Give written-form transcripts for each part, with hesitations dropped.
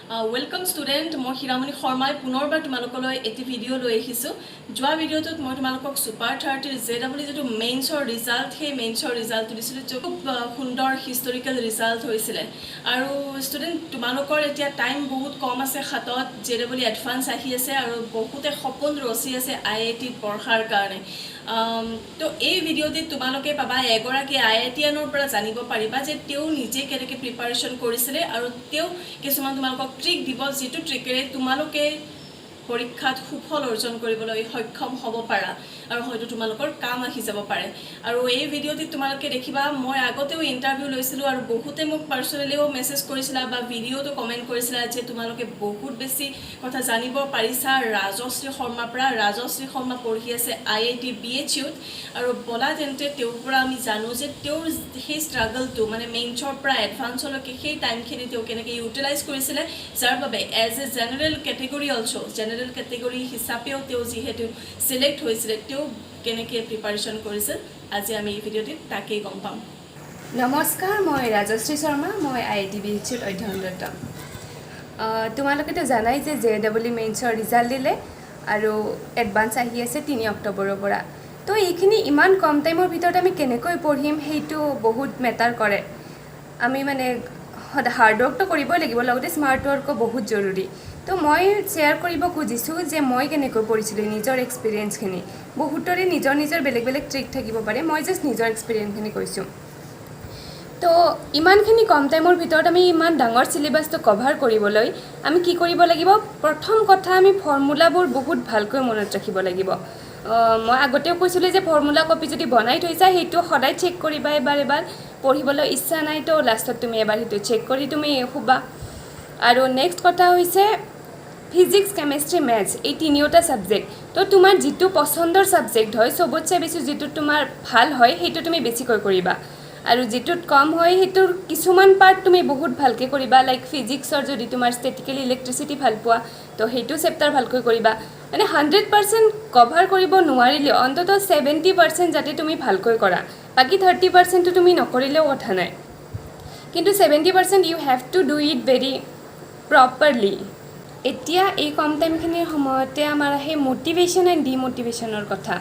Welcome student, মই হিৰামণি শৰ্মাই পুনৰবাৰ তোমালোকলৈ এটি ভিডিঅ' লৈ আহিছোঁ। যোৱা ভিডিঅ'টোত মই তোমালোকক সুপাৰ 30 JEE যেটো মেইনছৰ ৰিজাল্ট সেই মেইনছৰ ৰিজাল্টটো দিছিলোঁ খুব সুন্দৰ হিষ্টৰিকেল ৰিজাল্ট হৈছিলে আৰু ষ্টুডেণ্ট তোমালোকৰ এতিয়া টাইম বহুত কম আছে হাতত JEE এডভান্স আহি আছে আৰু বহুতে সপোন ৰচি আছে IIT পঢ়াৰ কাৰণে তো এই ভিডিঅ'তে তোমালোকে পাবা এগৰাকী IITiaনৰ পৰা জানিব পাৰিবা যে তেওঁ নিজে কেনেকৈ প্ৰিপাৰেচন কৰিছিলে আৰু তেওঁ কিছুমান তোমালোকক ট্ৰিক দিব যেটো ট্ৰিকেৰে তোমালোকে পৰীক্ষাত সুফল অৰ্জন কৰিবলৈ সক্ষম হ'ব পাৰা আৰু হয়তো তোমালোকৰ কাম আহি যাব পাৰে আৰু এই ভিডিঅ'তে তোমালোকে দেখিবা মই আগতেও ইন্টাৰভিউ লৈছিলোঁ আৰু বহুতে মোক পাৰ্সোনালিও মেছেজ কৰিছিল বা ভিডিঅ'টো কমেন্ট কৰিছিল যে তোমালোকে বহুত বেছি কথা জানিব পাৰিছা ৰাজশ্ৰী শৰ্মাৰ পৰা। ৰাজশ্ৰী শৰ্মা পঢ়ি আছে IIT BHUত আৰু বলা তেন্তে তেওঁৰ পৰা আমি জানো যে তেওঁৰ সেই ষ্ট্ৰাগলটো মানে মেইনছৰ পৰা এডভান্সলৈকে সেই টাইমখিনি তেওঁ কেনেকৈ ইউটিলাইজ কৰিছিলে যাৰ বাবে as a general category also general category হিচাপেও তেওঁ যিহেতু সিলেক্ট হৈছিলে তেওঁ কেনেকৈ প্ৰিপাৰেচন কৰিছিল আজি আমি এই ভিডিঅ'টিত তাকেই গম পাম। নমস্কাৰ, মই ৰাজশ্ৰী শৰ্মা, মই IIT BHUত অধ্যয়নৰত। তোমালোকেতো জানাই যে JEE মেইনছৰ ৰিজাল্ট দিলে আৰু এডভান্স আহি আছে 3 অক্টোবৰৰ পৰা। তো এইখিনি ইমান কম টাইমৰ ভিতৰত আমি কেনেকৈ পঢ়িম সেইটো বহুত মেটাৰ কৰে। আমি মানে হাৰ্ড ৱৰ্কটো কৰিবই লাগিব, লগতে স্মাৰ্ট ৱৰ্কো বহুত জৰুৰী। তো মই শ্বেয়াৰ কৰিব খুজিছোঁ যে মই কেনেকৈ পঢ়িছিলোঁ নিজৰ এক্সপিৰিয়েঞ্চখিনি। বহুতৰে নিজৰ নিজৰ বেলেগ বেলেগ ট্ৰিক থাকিব পাৰে, মই জাষ্ট নিজৰ এক্সপিৰিয়েঞ্চখিনি কৈছোঁ। তো ইমানখিনি কম টাইমৰ ভিতৰত আমি ইমান ডাঙৰ চিলেবাছটো কভাৰ কৰিবলৈ আমি কি কৰিব লাগিব? প্ৰথম কথা আমি ফৰ্মুলাবোৰ বহুত ভালকৈ মনত ৰাখিব লাগিব। মই আগতেও কৈছিলোঁ যে ফৰ্মুলা কপি যদি বনাই থৈছা সেইটো সদায় চেক কৰিবা, এবাৰ পঢ়িবলৈ ইচ্ছা নাই তো লাষ্টত তুমি এবাৰ সেইটো চেক কৰি তুমি শুবা। আৰু নেক্সট কথা হৈছে ফিজিক্স, কেমেষ্ট্ৰি, মেথছ এই তিনিওটা ছাবজেক্ট। তো তোমাৰ যিটো পচন্দৰ ছাবজেক্ট হয় চবতছে বেছি যিটো তোমাৰ ভাল হয় সেইটো তুমি বেছিকৈ কৰিবা আৰু যিটোত কম হয় সেইটোৰ কিছুমান পাৰ্ট তুমি বহুত ভালকৈ কৰিবা। লাইক ফিজিক্সৰ যদি তোমাৰ ষ্টেটিকেল ইলেক্ট্ৰিচিটি ভাল পোৱা তো সেইটো চেপ্টাৰ ভালকৈ কৰিবা। মানে 100% কভাৰ কৰিব নোৱাৰিলেও অন্ততঃ 70% যাতে তুমি ভালকৈ কৰা, বাকী 30%টো তুমি নকৰিলেও কথা নাই, কিন্তু 70% you have to do it very properly. এতিয়া এই কম টাইমখিনিৰ সময়তে আমাৰ আহে মটিভেশ্যন এণ্ড ডিমটিভেশ্যনৰ কথা।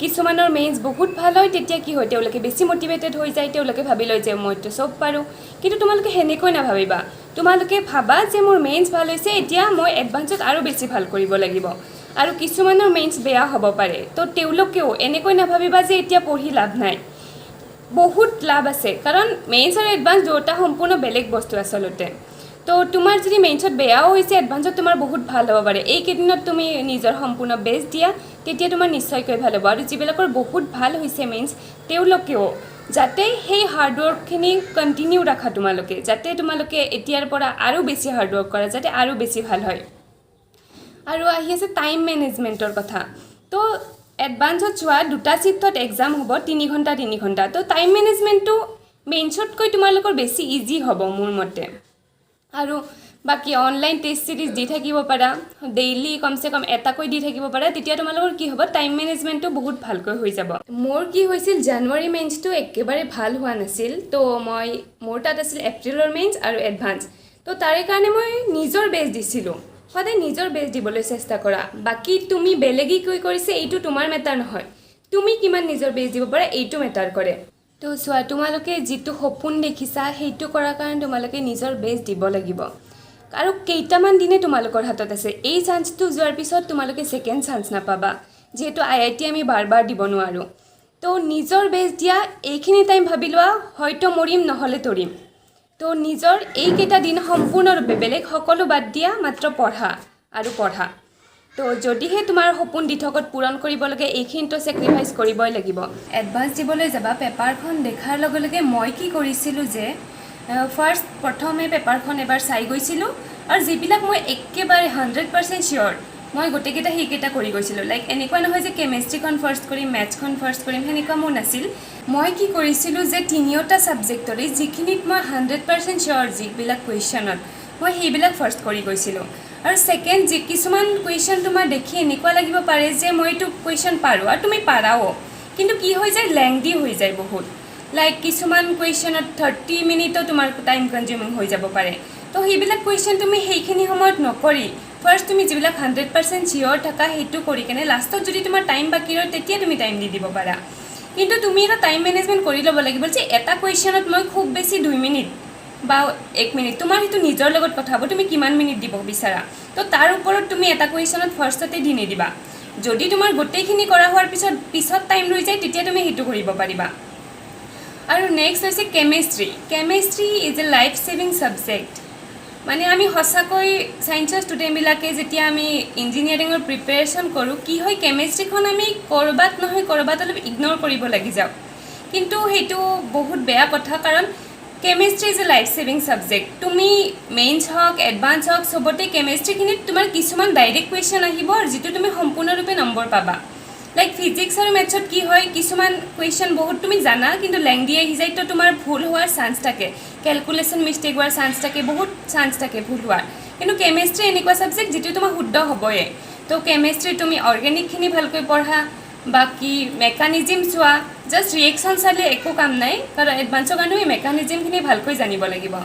কিছুমানৰ মেইনছ বহুত ভাল হয়, তেতিয়া কি হয় তেওঁলোকে বেছি মটিভেটেড হৈ যায়, তেওঁলোকে ভাবি লয় যে মইতো চব পাৰোঁ। কিন্তু তোমালোকে সেনেকৈ নাভাবিবা, তোমালোকে ভাবা যে মোৰ মেইনছ ভাল হৈছে, এতিয়া মই এডভান্সত আৰু বেছি ভাল কৰিব লাগিব। আৰু কিছুমানৰ মেইনছ বেয়া হ'ব পাৰে, তো তেওঁলোকেও এনেকৈ নাভাবিবা যে এতিয়া পঢ়ি লাভ নাই। বহুত লাভ আছে, কাৰণ মেইনছ আৰু এডভান্স দুটা সম্পূৰ্ণ বেলেগ বস্তু আচলতে। তো তোমাৰ যদি মেইনছত বেয়াও হৈছে এডভান্সত তোমাৰ বহুত ভাল হ'ব পাৰে। এইকেইদিনত তুমি নিজৰ সম্পূৰ্ণ বেষ্ট দিয়া, তেতিয়া তোমাৰ নিশ্চয়কৈ ভাল হ'ব। আৰু যিবিলাকৰ বহুত ভাল হৈছে মেইনছ তেওঁলোকেও যাতে সেই হাৰ্ডৱৰ্কখিনি কণ্টিনিউ ৰাখা, যাতে তোমালোকে এতিয়াৰ পৰা আৰু বেছি হাৰ্ডৱৰ্ক কৰা, যাতে আৰু বেছি ভাল হয়। আৰু আহি আছে টাইম মেনেজমেণ্টৰ কথা। তো এডভান্সত চোৱা দুটা চিফ্টত এক্সাম হ'ব, 3 ঘণ্টা। তো টাইম মেনেজমেণ্টটো মেইনছতকৈ তোমালোকৰ বেছি ইজি হ'ব মোৰ মতে। আৰু বাকী অনলাইন টেষ্ট চিৰিজ দি থাকিব পাৰা, ডেইলি কমচে কম এটাকৈ দি থাকিব পাৰা, তেতিয়া তোমালোকৰ কি হ'ব টাইম মেনেজমেণ্টটো বহুত ভালকৈ হৈ যাব। মোৰ কি হৈছিল, জানুৱাৰী মেইনছটো একেবাৰে ভাল হোৱা নাছিল। তো মোৰ তাত আছিল এপ্ৰিলৰ মেইনছ আৰু এডভান্স। তো তাৰে কাৰণে মই নিজৰ বেষ্ট দিছিলোঁ। সদায় নিজৰ বেষ্ট দিবলৈ চেষ্টা কৰা, বাকী তুমি বেলেগে কি কৰিছে এইটো তোমাৰ মেটাৰ নহয়, তুমি কিমান নিজৰ বেষ্ট দিব পাৰা এইটো মেটাৰ কৰে। তো চোৱা, তোমালোকে যিটো সপোন দেখিছা সেইটো কৰাৰ কাৰণে তোমালোকে নিজৰ বেষ্ট দিব লাগিব। আৰু কেইটামান দিনে তোমালোকৰ হাতত আছে, এই চান্সটো যোৱাৰ পিছত তোমালোকে ছেকেণ্ড চান্স নাপাবা, যিহেতু IIT আমি বাৰ দিব নোৱাৰোঁ। তো নিজৰ বেষ্ট দিয়া, এইখিনি টাইম ভাবি লোৱা হয়তো মৰিম নহ'লে তৰিম। তো নিজৰ এইকেইটা দিন সম্পূৰ্ণৰূপে বেলেগ সকলো বাদ দিয়া, মাত্ৰ পঢ়া আৰু পঢ়া। তো যদিহে তোমাৰ সপোন দিঠকত পূৰণ কৰিব লাগে এইখিনিতো ছেক্ৰিফাইচ কৰিবই লাগিব। এডভান্স দিবলৈ যাবা, পেপাৰখন দেখাৰ লগে লগে মই কি কৰিছিলোঁ যে প্ৰথমে পেপাৰখন এবাৰ চাই গৈছিলোঁ আৰু যিবিলাক মই একেবাৰে 100% চিয়'ৰ মই গোটেইকেইটা সেইকেইটা কৰি গৈছিলোঁ। লাইক এনেকুৱা নহয় যে কেমেষ্ট্ৰিখন ফাৰ্ষ্ট কৰিম, মেথছখন ফাৰ্ষ্ট কৰিম, সেনেকুৱা মোৰ নাছিল। মই কি কৰিছিলোঁ যে তিনিওটা ছাবজেক্টৰে যিখিনিত মই 100% চিয়'ৰ, যিবিলাক কুৱেশ্যনত মই সেইবিলাক ফাৰ্ষ্ট কৰি গৈছিলোঁ। আৰু ছেকেণ্ড, কিছুমান কুৱেশ্যন তোমাৰ দেখি এনেকুৱা লাগিব পাৰে যে মই এইটো কুৱেশ্যন পাৰোঁ, আৰু তুমি পাৰাও, কিন্তু কি হৈ যায় লেংদি হৈ যায় বহুত। লাইক কিছুমান কুৱেশ্যনত 30 মিনিটো তোমাৰ টাইম কনজিউমিং হৈ যাব পাৰে। তো সেইবিলাক কুৱেশ্যন তুমি সেইখিনি সময়ত নকৰি ফাৰ্ষ্ট তুমি যিবিলাক 100% চিয়'ৰ থাকা সেইটো কৰি কেনে লাষ্টত যদি তোমাৰ টাইম বাকী ৰয় তেতিয়া তুমি টাইম দি দিব পাৰা কিন্তু তুমি এটা টাইম মেনেজমেণ্ট কৰি ল'ব লাগিব যে এটা কুৱেশ্যনত মই খুব বেছি 2 মিনিট বা 1 মিনিট তোমাৰ সেইটো নিজৰ লগত কথা হ'ব তুমি কিমান মিনিট দিব বিচাৰা তো তাৰ ওপৰত তুমি এটা কুৱেশ্যনত ফাৰ্ষ্টতে দি নিদিবা যদি তোমাৰ গোটেইখিনি কৰা হোৱাৰ পিছত টাইম ৰৈ যায় তেতিয়া তুমি সেইটো কৰিব পাৰিবা আৰু নেক্সট হৈছে chemistry is a life saving subject মানে আমি সঁচাকৈ সায়েন্সৰ ষ্টুডেণ্টবিলাকে যেতিয়া আমি ইঞ্জিনিয়াৰিঙৰ প্ৰিপেৰেশ্যন কৰোঁ কি হয় কেমেষ্ট্ৰিখন আমি ক'ৰবাত নহয় ক'ৰবাত অলপ ইগন'ৰ কৰিব লাগি যাওঁ কিন্তু সেইটো বহুত বেয়া কথা কাৰণ chemistry is a life saving subject তুমি মেইনছ হওক এডভান্স হওক চবতে কেমেষ্ট্ৰিখিনিত তোমাৰ কিছুমান ডাইৰেক্ট কুৱেশ্যন আহিব যিটো তুমি সম্পূৰ্ণৰূপে নম্বৰ পাবা লাইক ফিজিক্স আৰু মেথছত কি হয় কিছুমান কুৱেশ্যন বহুত তুমি জানা কিন্তু লেংদি আহি যায় তো তোমাৰ ভুল হোৱাৰ চান্স থাকে কেলকুলেশ্যন মিষ্টেক হোৱাৰ চান্স থাকে বহুত চান্স থাকে ভুল হোৱাৰ কিন্তু কেমেষ্ট্ৰি এনেকুৱা ছাবজেক্ট যিটো তোমাৰ শুদ্ধ হ'বই তো কেমেষ্ট্ৰি তুমি অৰ্গেনিকখিনি ভালকৈ পঢ়া বাকি মেকানিজিম চোৱা জাষ্ট ৰিয়েকশ্যন চালে একো কাম নাই কাৰণ এডভান্সৰ কাৰণে তুমি মেকানিজিমখিনি ভালকৈ জানিব লাগিব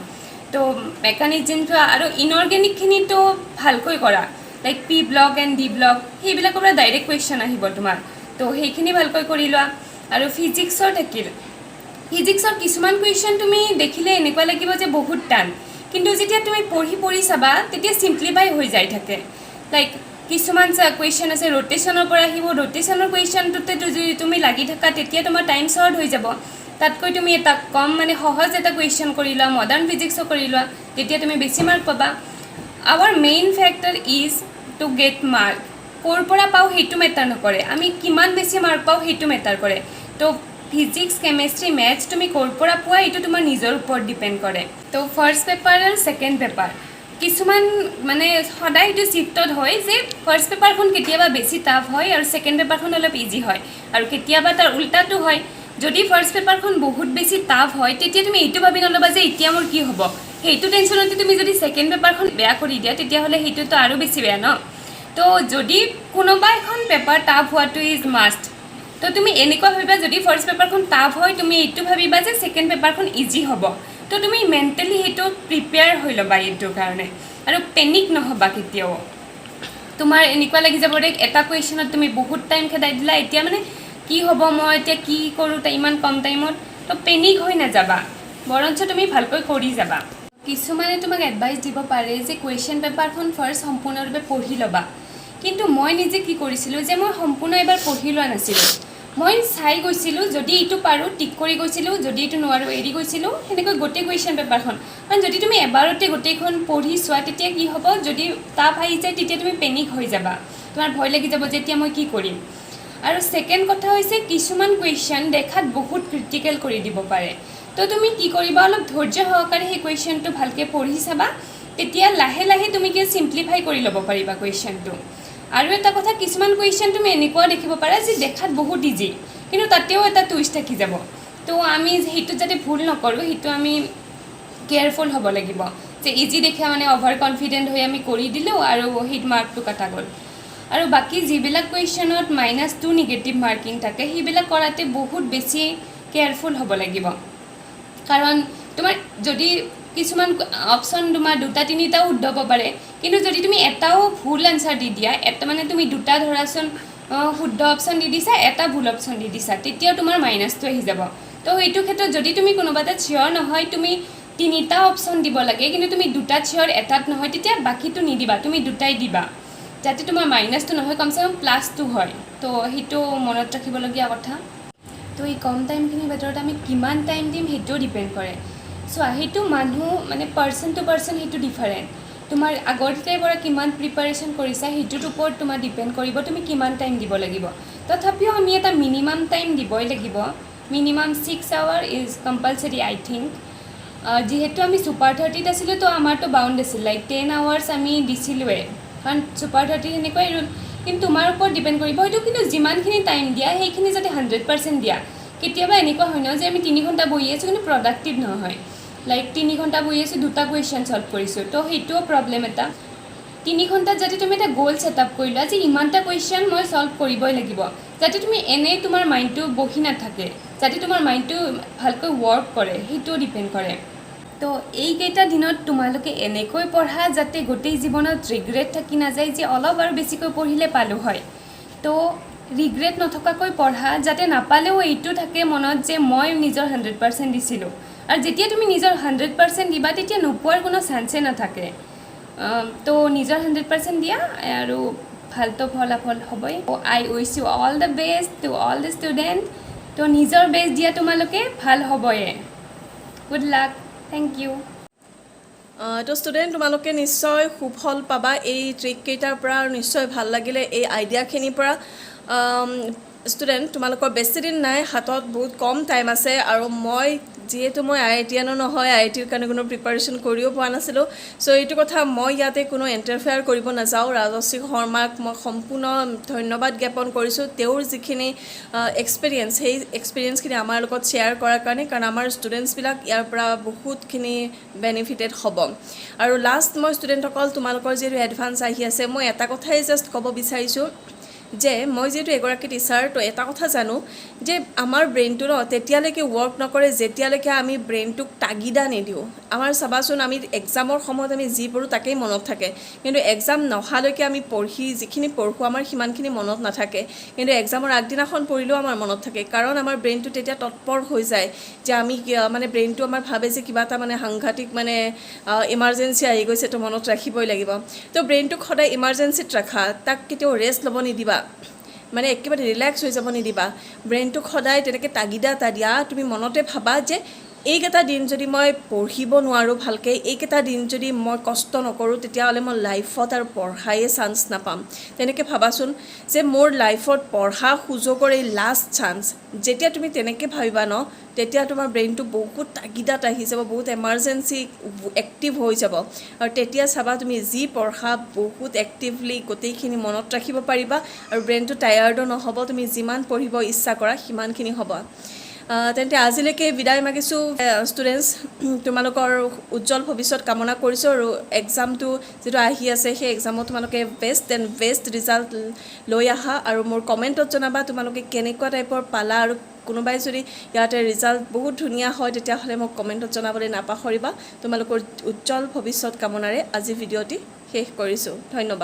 তো মেকানিজিম চোৱা আৰু ইনঅৰ্গেনিকখিনিতো ভালকৈ কৰা like P block and D block সেইবিলাকৰ পৰা ডাইৰেক্ট কুৱেশ্যন আহিব তোমাৰ তো সেইখিনি ভালকৈ কৰি লোৱা আৰু ফিজিক্সৰ থাকিল ফিজিক্সৰ কিছুমান কুৱেশ্যন তুমি দেখিলে এনেকুৱা লাগিব যে বহুত টান কিন্তু যেতিয়া তুমি পঢ়ি চাবা তেতিয়া চিম্পলিফাই হৈ যায় থাকে লাইক কিছুমান কুৱেশ্যন আছে ৰোটেশ্যনৰ পৰা আহিব ৰোটেশ্যনৰ কুৱেশ্যনটোতে যদি তুমি লাগি থাকা তেতিয়া তোমাৰ টাইম শ্বৰ্ট হৈ যাব তাতকৈ তুমি এটা কম মানে সহজ এটা কুৱেশ্যন কৰি লোৱা মডাৰ্ণ ফিজিক্সো কৰি লোৱা তেতিয়া তুমি বেছি মাৰ্ক পাবা our main factor is to get mark ক'ৰ পৰা পাওঁ সেইটো মেটাৰ নকৰে আমি কিমান বেছি মাৰ্ক পাওঁ সেইটো মেটাৰ কৰে তো ফিজিক্স কেমেষ্ট্ৰি মেথছ তুমি ক'ৰ পৰা পোৱা এইটো তোমাৰ নিজৰ ওপৰত ডিপেণ্ড কৰে তো ফাৰ্ষ্ট পেপাৰ আৰু ছেকেণ্ড পেপাৰ কিছুমান মানে সদায় এইটো চিফ্টত হয় যে ফাৰ্ষ্ট পেপাৰখন কেতিয়াবা বেছি টাফ হয় আৰু ছেকেণ্ড পেপাৰখন অলপ ইজি হয় আৰু কেতিয়াবা তাৰ উল্টাটো হয় যদি ফাৰ্ষ্ট পেপাৰখন বহুত বেছি টাফ হয় তেতিয়া তুমি এইটো ভাবি নল'বা যে এতিয়া মোৰ কি হ'ব সেইটো টেনশ্যনতে তুমি যদি ছেকেণ্ড পেপাৰখন বেয়া কৰি দিয়া তেতিয়াহ'লে সেইটোতো আৰু বেছি বেয়া ন তো যদি কোনোবা এখন পেপাৰ টাফ হোৱাটো ইজ মাষ্ট তো তুমি এনেকুৱা ভাবিবা যদি ফাৰ্ষ্ট পেপাৰখন টাফ হয় তুমি এইটো ভাবিবা যে ছেকেণ্ড পেপাৰখন ইজি হ'ব তো তুমি মেণ্টেলি সেইটো প্ৰিপেয়াৰ হৈ ল'বা এইটোৰ কাৰণে আৰু পেনিক নহ'বা কেতিয়াও তোমাৰ এনেকুৱা লাগি যাব যে এটা কুৱেশ্যনত তুমি বহুত টাইম খেদাই দিলা এতিয়া মানে কি হ'ব মই এতিয়া কি কৰোঁ ইমান কম টাইমত তো পেনিক হৈ নাযাবা বৰঞ্চ তুমি ভালকৈ কৰি যাবা কিছুমানে তোমাক এডভাইচ দিব পাৰে যে কুৱেশ্যন পেপাৰখন ফাৰ্ষ্ট সম্পূৰ্ণৰূপে পঢ়ি ল'বা কিন্তু মই নিজে কি কৰিছিলোঁ যে মই সম্পূৰ্ণ এবাৰ পঢ়ি লোৱা নাছিলোঁ মই চাই গৈছিলোঁ যদি এইটো পাৰোঁ টিক কৰি গৈছিলোঁ যদি এইটো নোৱাৰোঁ এৰি গৈছিলোঁ সেনেকৈ গোটেই কুৱেশ্যন পেপাৰখন কাৰণ যদি তুমি এবাৰতে গোটেইখন পঢ়ি চোৱা তেতিয়া কি হ'ব যদি টাফ আহি যায় তেতিয়া তুমি পেনিক হৈ যাবা তোমাৰ ভয় লাগি যাব যে এতিয়া মই কি কৰিম আৰু ছেকেণ্ড কথা হৈছে কিছুমান কুৱেশ্যন দেখাত বহুত ক্ৰিটিকেল কৰি দিব পাৰে তো তুমি কি কৰিবা অলপ ধৈৰ্য সহকাৰে সেই কুৱেশ্যনটো ভালকৈ পঢ়ি চাবা তেতিয়া লাহে লাহে তুমি কি চিম্পলিফাই কৰি ল'ব পাৰিবা কুৱেশ্যনটো আৰু এটা কথা কিছুমান কুৱেশ্যন তুমি এনেকুৱা দেখিব পাৰা যে দেখাত বহুত ইজি কিন্তু তাতেও এটা টুইষ্ট থাকি যাব তো আমি সেইটো যাতে ভুল নকৰোঁ সেইটো আমি কেয়াৰফুল হ'ব লাগিব যে ইজি দেখা মানে অভাৰ কনফিডেণ্ট হৈ আমি কৰি দিলোঁ আৰু হিট মাৰ্কটো কটা গ'ল আৰু বাকী যিবিলাক কুৱেশ্যনত -2 নিগেটিভ মাৰ্কিং থাকে সেইবিলাক কৰাতে বহুত বেছি কেয়াৰফুল হ'ব লাগিব কাৰণ তোমাৰ যদি কিছুমান অপশ্যন তোমাৰ 2-3টাও শুদ্ধ হ'ব পাৰে কিন্তু যদি তুমি এটাও ভুল আনচাৰ দি দিয়া এটা মানে তুমি দুটা ধৰাচোন শুদ্ধ অপশ্যন দি দিছা এটা ভুল অপশ্যন দি দিছা তেতিয়াও তোমাৰ মাইনাছটো আহি যাব তো এইটো ক্ষেত্ৰত যদি তুমি কোনোবা এটা চিয়'ৰ নহয় তুমি 3টা অপশ্যন দিব লাগে কিন্তু তুমি দুটাত চিয়'ৰ এটাত নহয় তেতিয়া বাকীটো নিদিবা তুমি দুটাই দিবা যাতে তোমাৰ মাইনাছটো নহয় কমচে কম +2 হয় তো সেইটো মনত ৰাখিবলগীয়া কথা তো এই কম টাইমখিনিৰ ভিতৰত আমি কিমান টাইম দিম সেইটোও ডিপেণ্ড কৰে চোৱা সেইটো মানুহ মানে পাৰ্চন টু পাৰ্চন সেইটো ডিফাৰেণ্ট তোমাৰ আগতেই পৰা কিমান প্ৰিপাৰেশ্যন কৰিছা সেইটোৰ ওপৰত তোমাৰ ডিপেণ্ড কৰিব তুমি কিমান টাইম দিব লাগিব তথাপিও আমি এটা মিনিমাম টাইম দিবই লাগিব minimum 6 hour is compulsory I think যিহেতু আমি ছুপাৰ 30ত আছিলোঁ তো আমাৰতো বাউণ্ড আছিল লাইক 10 আৱাৰ্ছ আমি দিছিলোঁৱে কাৰণ ছুপাৰ 30 সেনেকুৱাই ৰুল কিন্তু তোমাৰ ওপৰত ডিপেণ্ড কৰিব হয়তো কিন্তু যিমানখিনি টাইম দিয়া সেইখিনি যাতে 100% দিয়া কেতিয়াবা এনেকুৱা হয় ন যে আমি 3 ঘণ্টা বহি আছোঁ কিন্তু প্ৰডাক্টিভ নহয় লাইক 3 ঘণ্টা বহি আছোঁ দুটা কুৱেশ্যন ছল্ভ কৰিছোঁ তো সেইটোও প্ৰব্লেম এটা 3 ঘণ্টাত যাতে তুমি এটা গ'ল ছেটআপ কৰি লোৱা যে ইমানটা কুৱেশ্যন মই ছল্ভ কৰিবই লাগিব যাতে তুমি এনেই তোমাৰ মাইণ্ডটো বহি নাথাকে যাতে তোমাৰ মাইণ্ডটো ভালকৈ ৱৰ্ক কৰে সেইটোও ডিপেণ্ড কৰে তো এইকেইটা দিনত তোমালোকে এনেকৈ পঢ়া যাতে গোটেই জীৱনত ৰিগ্ৰেট থাকি নাযায় যে অলপ আৰু বেছিকৈ পঢ়িলে পালোঁ হয়। তো ৰিগ্ৰেট নথকাকৈ পঢ়া, যাতে নাপালেও এইটো থাকে মনত যে মই নিজৰ 100% দিছিলোঁ। আৰু যেতিয়া তুমি নিজৰ 100% দিবা তেতিয়া নোপোৱাৰ কোনো চান্সে নাথাকে। তো নিজৰ 100% দিয়া আৰু ভালটো ফলাফল হ'বই। I wish you all the best to all the student. তো নিজৰ বেষ্ট দিয়া তোমালোকে, ভাল হ'বই। Good luck, thank you. তো ষ্টুডেণ্ট তোমালোকে নিশ্চয় সুফল পাবা এই ট্ৰিককেইটাৰ পৰা, আৰু নিশ্চয় ভাল লাগিলে এই আইডিয়াখিনিৰ পৰা। ষ্টুডেণ্ট তোমালোকৰ বেছিদিন নাই, হাতত বহুত কম টাইম আছে, আৰু যিহেতু মই IITiano নহয়, IITৰ কাৰণে কোনো প্ৰিপাৰেশ্যন কৰিও পোৱা নাছিলোঁ। চ' এইটো কথা মই ইয়াতে কোনো ইণ্টাৰফেয়াৰ কৰিব নাযাওঁ। ৰাজশ্ৰী শৰ্মাক মই সম্পূৰ্ণ ধন্যবাদ জ্ঞাপন কৰিছোঁ তেওঁৰ যিখিনি এক্সপিৰিয়েঞ্চ, সেই এক্সপিৰিয়েঞ্চখিনি আমাৰ লগত শ্বেয়াৰ কৰাৰ কাৰণে, কাৰণ আমাৰ ষ্টুডেণ্টছবিলাক ইয়াৰ পৰা বহুতখিনি বেনিফিটেড হ'ব। আৰু লাষ্ট মই ষ্টুডেণ্টসকল তোমালোকৰ যিহেতু এডভান্স আহি আছে, মই এটা কথাই জাষ্ট ক'ব বিচাৰিছোঁ যে মই যিহেতু এগৰাকী টিচাৰ, তো এটা কথা জানো যে আমাৰ ব্ৰেইনটো তেতিয়ালৈকে ৱৰ্ক নকৰে যেতিয়ালৈকে আমি ব্ৰেইনটোক তাগিদা নিদিওঁ। আমাৰ চাবাচোন, আমি এক্সামৰ সময়ত আমি যি পঢ়োঁ তাকেই মনত থাকে, কিন্তু এক্সাম নহালৈকে আমি যিখিনি পঢ়োঁ আমাৰ সিমানখিনি মনত নাথাকে, কিন্তু এক্সামৰ আগদিনাখন পঢ়িলেও আমাৰ মনত থাকে, কাৰণ আমাৰ ব্ৰেইনটো তেতিয়া তৎপৰ হৈ যায় যে আমি ব্ৰেইনটো আমাৰ ভাবে যে কিবা এটা সাংঘাতিক ইমাৰ্জেঞ্চি আহি গৈছে, তো মনত ৰাখিবই লাগিব। তো ব্ৰেইনটোক সদায় ইমাৰ্জেঞ্চিত ৰাখা, তাক কেতিয়াও ৰেষ্ট ল'ব নিদিবা, একেবাৰে ৰিলেক্স হৈ যাব নিদিবা। ব্ৰেইনটোক সদায় তেনেকৈ তাগিদা এটা দিয়া। তুমি মনতে ভাবা যে এইকেইটা দিন যদি মই পঢ়িব নোৱাৰোঁ ভালকৈ, এইকেইটা দিন যদি মই কষ্ট নকৰোঁ, তেতিয়াহ'লে মই লাইফত আৰু পঢ়ায়ে চান্স নাপাম। তেনেকৈ ভাবাচোন যে মোৰ লাইফত পঢ়া সুযোগৰ এই লাষ্ট চান্স। যেতিয়া তুমি তেনেকৈ ভাবিবা তেতিয়া তোমাৰ ব্ৰেইনটো বহুত তাগিদাত আহি যাব, বহুত এমাৰ্জেঞ্চি এক্টিভ হৈ যাব, আৰু তেতিয়া চাবা তুমি যি পঢ়া বহুত এক্টিভলি গোটেইখিনি মনত ৰাখিব পাৰিবা, আৰু ব্ৰেইনটো টায়াৰ্ডো নহ'ব। তুমি যিমান পঢ়িব ইচ্ছা কৰা সিমানখিনি হ'ব। তেন্তে আজিলৈকে বিদায় মাগিছোঁ ষ্টুডেণ্টছ। তোমালোকৰ উজ্জ্বল ভৱিষ্যত কামনা কৰিছোঁ, আৰু এক্সামটো যিটো আহি আছে সেই এক্সামত তোমালোকে বেষ্ট ৰিজাল্ট লৈ আহা, আৰু মোৰ কমেণ্টত জনাবা তোমালোকে কেনেকুৱা টাইপৰ পালা, আৰু কোনোবাই যদি ইয়াতে ৰিজাল্ট বহুত ধুনীয়া হয় তেতিয়াহ'লে মোক কমেণ্টত জনাবলৈ নাপাহৰিবা। তোমালোকৰ উজ্জ্বল ভৱিষ্যত কামনাৰে আজি ভিডিঅ'টি শেষ কৰিছোঁ। ধন্যবাদ।